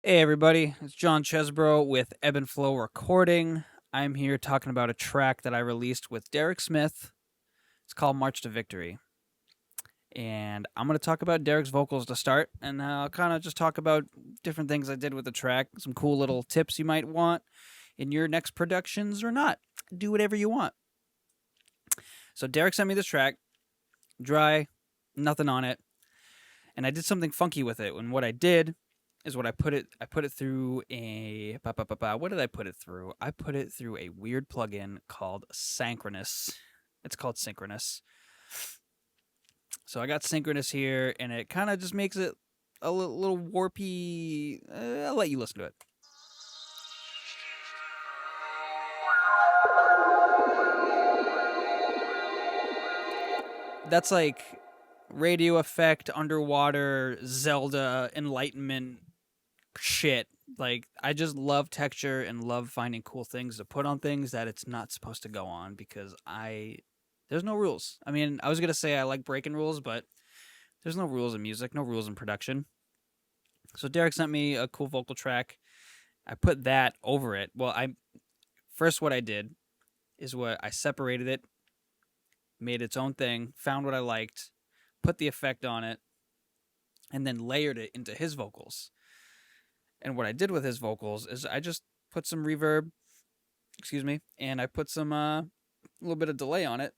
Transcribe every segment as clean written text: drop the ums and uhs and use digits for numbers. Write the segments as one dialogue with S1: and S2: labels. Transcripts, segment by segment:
S1: Hey everybody, it's Jon Chesbro with Ebb and Flow Recording. I'm here talking about a track that I released with Derek Smith. It's called March to Victory. And I'm going to talk about Derek's vocals to start, and I'll kind of just talk about different things I did with the track, some cool little tips you might want in your next productions or not. Do whatever you want. So Derek sent me this track, dry, nothing on it, and I did something funky with it. And what I did is what I put it through a what did I put it through? I put it through a weird plugin called Synchronous. It's called Synchronous. So I got Synchronous here, and it kind of just makes it a little warpy. I'll let you listen to it. That's like radio effect, underwater, Zelda, enlightenment shit. Like, I just love texture and love finding cool things to put on things that it's not supposed to go on because there's no rules. I mean, I was going to say I like breaking rules, but there's no rules in music, no rules in production. So Derek sent me a cool vocal track. I put that over it. Well, what I did is what I separated it, made its own thing, found what I liked, put the effect on it, and then layered it into his vocals. And what I did with his vocals is I just put some reverb, and I put some a little bit of delay on it.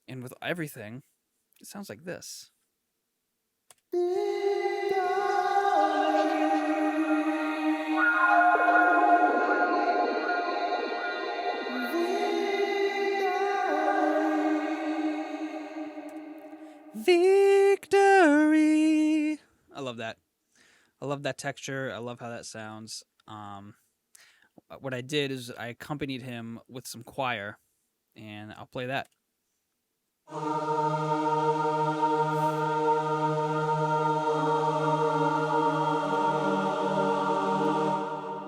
S1: And with everything, it sounds like this. Victory. I love that. I love that texture. I love how that sounds. What I did is I accompanied him with some choir, and I'll play that.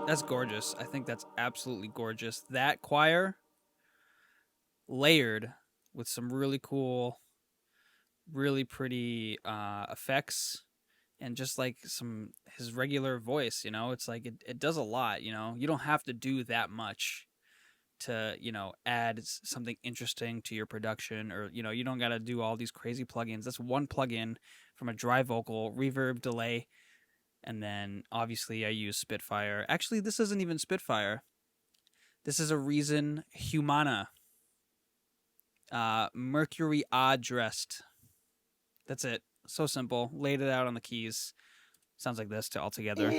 S1: That's gorgeous. I think that's absolutely gorgeous. That choir layered with some really cool, really pretty effects, and just like his regular voice, it's like it does a lot. You don't have to do that much to add something interesting to your production, or you don't got to do all these crazy plugins. That's one plugin from a dry vocal, reverb, delay, and then obviously I use Spitfire. Actually, this isn't even Spitfire. This is a Reason Humana. Mercury Dressed. That's it. So simple. Laid it out on the keys. Sounds like this to all together.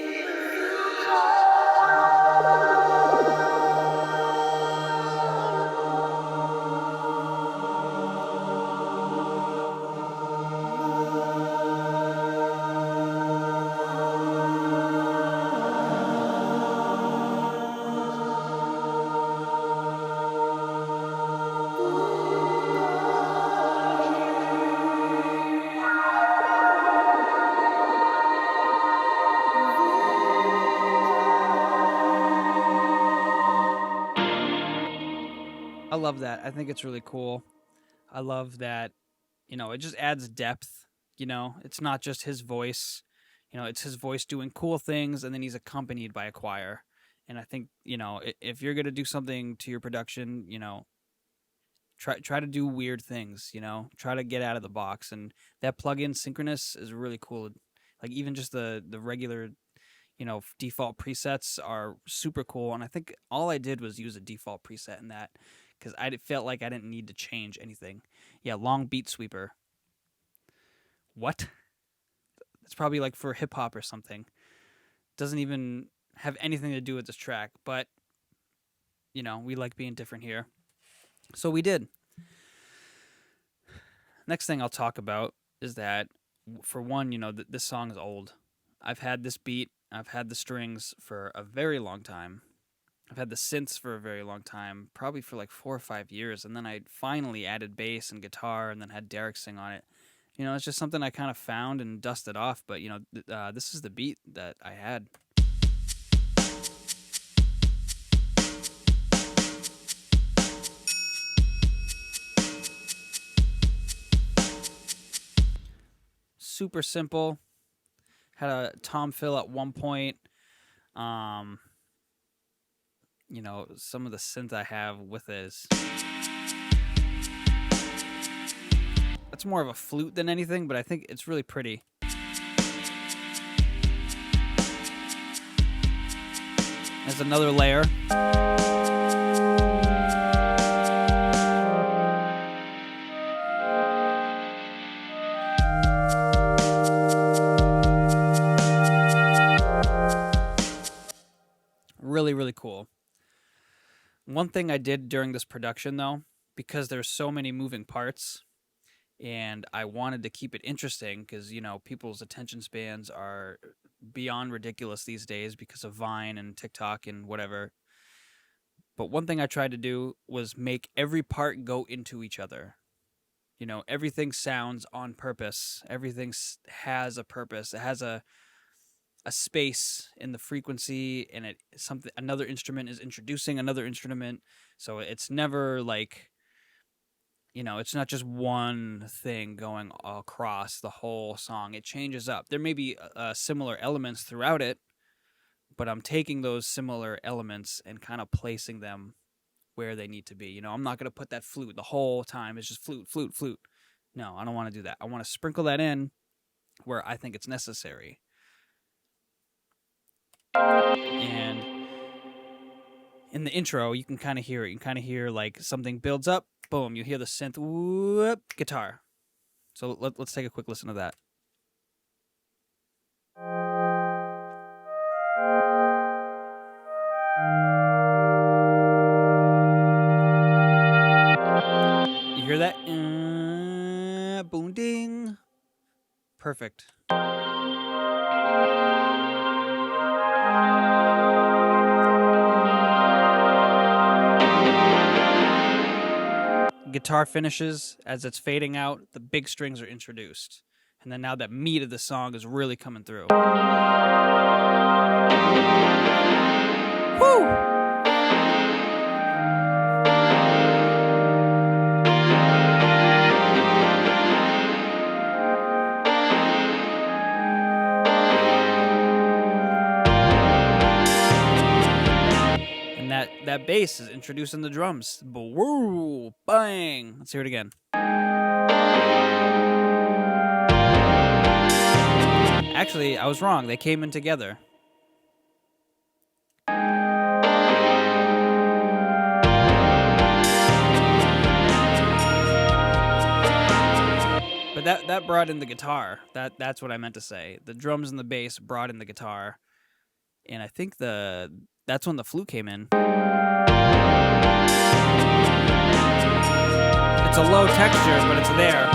S1: I love that. I think it's really cool. I love that, it just adds depth. It's not just his voice. It's his voice doing cool things, and then he's accompanied by a choir. And I think, if you're going to do something to your production, try to do weird things, try to get out of the box. And that plugin Synchronous is really cool. Like, even just the regular, default presets are super cool. And I think all I did was use a default preset in that, because I felt like I didn't need to change anything. Yeah, long beat sweeper. What? It's probably like for hip hop or something. Doesn't even have anything to do with this track, but we like being different here. So we did. Next thing I'll talk about is that, for one, this song is old. I've had this beat, I've had the strings for a very long time. I've had the synths for a very long time, probably for like 4 or 5 years, and then I finally added bass and guitar, and then had Derek sing on it. It's just something I kind of found and dusted off, but this is the beat that I had. Super simple, Had a tom fill at one point. You know, some of the synth I have with it is, it's more of a flute than anything, but I think it's really pretty. There's another layer. Really, really cool. One thing I did during this production, though, because there's so many moving parts, and I wanted to keep it interesting because, you know, people's attention spans are beyond ridiculous these days because of Vine and TikTok and whatever. But one thing I tried to do was make every part go into each other. You know, everything sounds on purpose. Everything has a purpose. It has a space in the frequency, and another instrument is introducing another instrument. So it's never like, you know, it's not just one thing going across the whole song. It changes up. There may be similar elements throughout it, but I'm taking those similar elements and kind of placing them where they need to be. You know, I'm not going to put that flute the whole time. It's just flute, flute, flute. No, I don't want to do that. I want to sprinkle that in where I think it's necessary. And in the intro, you can kind of hear it. You can kind of hear like something builds up, boom, you hear the synth, whoop, guitar. So let's take a quick listen to that. You hear that? Boom, ding. Perfect. Guitar finishes as it's fading out, the big strings are introduced. And then now that meat of the song is really coming through. Woo! And that bass is introducing the drums. Woo! Bang! Let's hear it again. Actually, I was wrong. They came in together. But that brought in the guitar. That's what I meant to say. The drums and the bass brought in the guitar. And I think that's when the flute came in. It's a low texture, but it's there.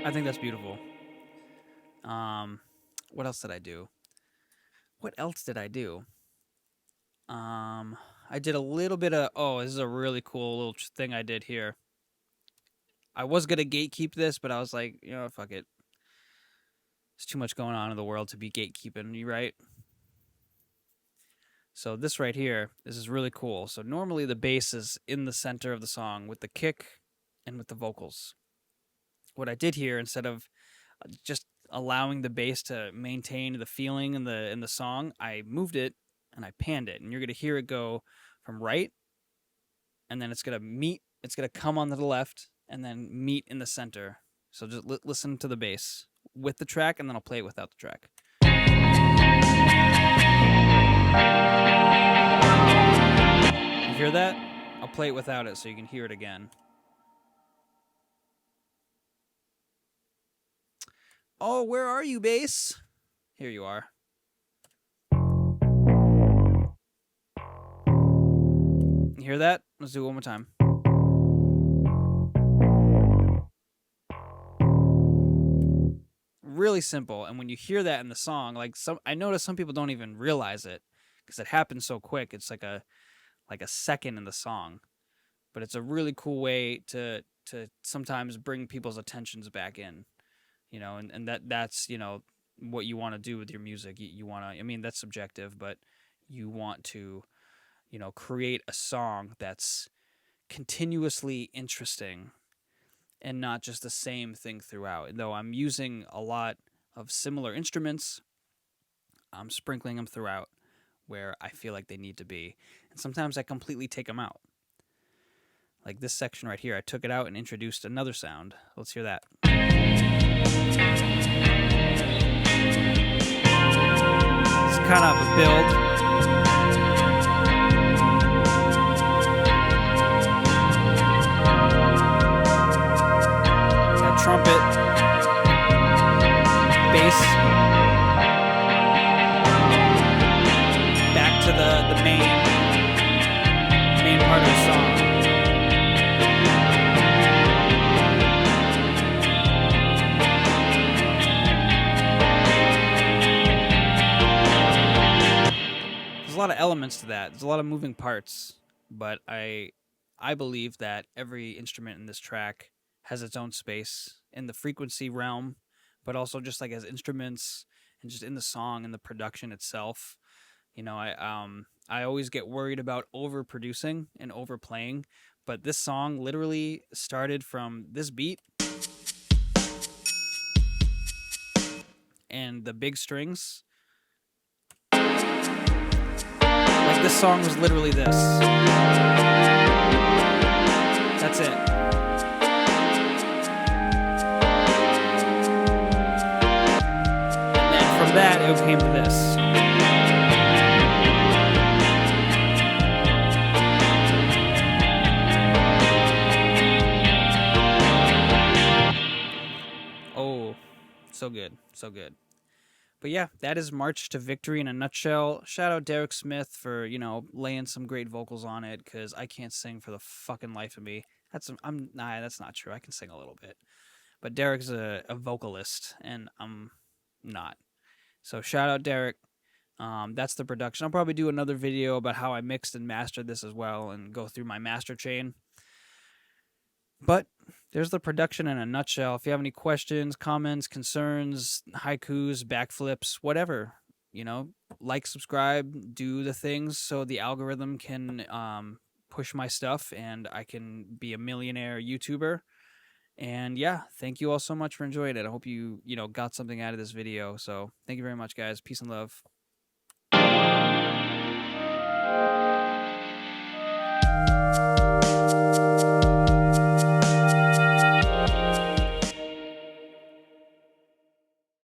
S1: I think that's beautiful. What else did I do? I did a little bit of, this is a really cool little thing I did here. I was going to gatekeep this, but I was like, you know, fuck it. There's too much going on in the world to be gatekeeping, you right? So this right here, this is really cool. So normally the bass is in the center of the song with the kick and with the vocals. What I did here, instead of just allowing the bass to maintain the feeling in the song, I moved it and I panned it. And you're going to hear it go from right, and then it's going to meet, it's going to come onto the left, and then meet in the center. So just listen to the bass with the track, and then I'll play it without the track. You hear that? I'll play it without it so you can hear it again. Oh, where are you, bass? Here you are. You hear that? Let's do it one more time. Really simple. And when you hear that in the song, like I notice some people don't even realize it because it happens so quick. It's like a second in the song. But it's a really cool way to sometimes bring people's attentions back in. You know, and that's, you know, what you want to do with your music. You want to, I mean, that's subjective, but you want to, create a song that's continuously interesting and not just the same thing throughout. And though I'm using a lot of similar instruments, I'm sprinkling them throughout where I feel like they need to be. And sometimes I completely take them out. Like this section right here, I took it out and introduced another sound. Let's hear that. It's kind of a build. Trumpet, bass, back to the main part of the song. There's a lot of elements to that. There's a lot of moving parts, but I believe that every instrument in this track has its own space in the frequency realm, but also just like as instruments and just in the song and the production itself. I always get worried about overproducing and overplaying, but this song literally started from this beat and the big strings. Like this song was literally this. That's it. From that, it came to this. Oh, so good, so good. But yeah, that is March to Victory in a nutshell. Shout out Derek Smith for, laying some great vocals on it, because I can't sing for the fucking life of me. That's not true. I can sing a little bit. But Derek's a vocalist, and I'm not. So shout out Derek. That's the production. I'll probably do another video about how I mixed and mastered this as well and go through my master chain. But there's the production in a nutshell. If you have any questions, comments, concerns, haikus, backflips, whatever, like, subscribe, do the things so the algorithm can push my stuff and I can be a millionaire YouTuber. And yeah, thank you all so much for enjoying it. I hope you got something out of this video. So thank you very much, guys. Peace and love.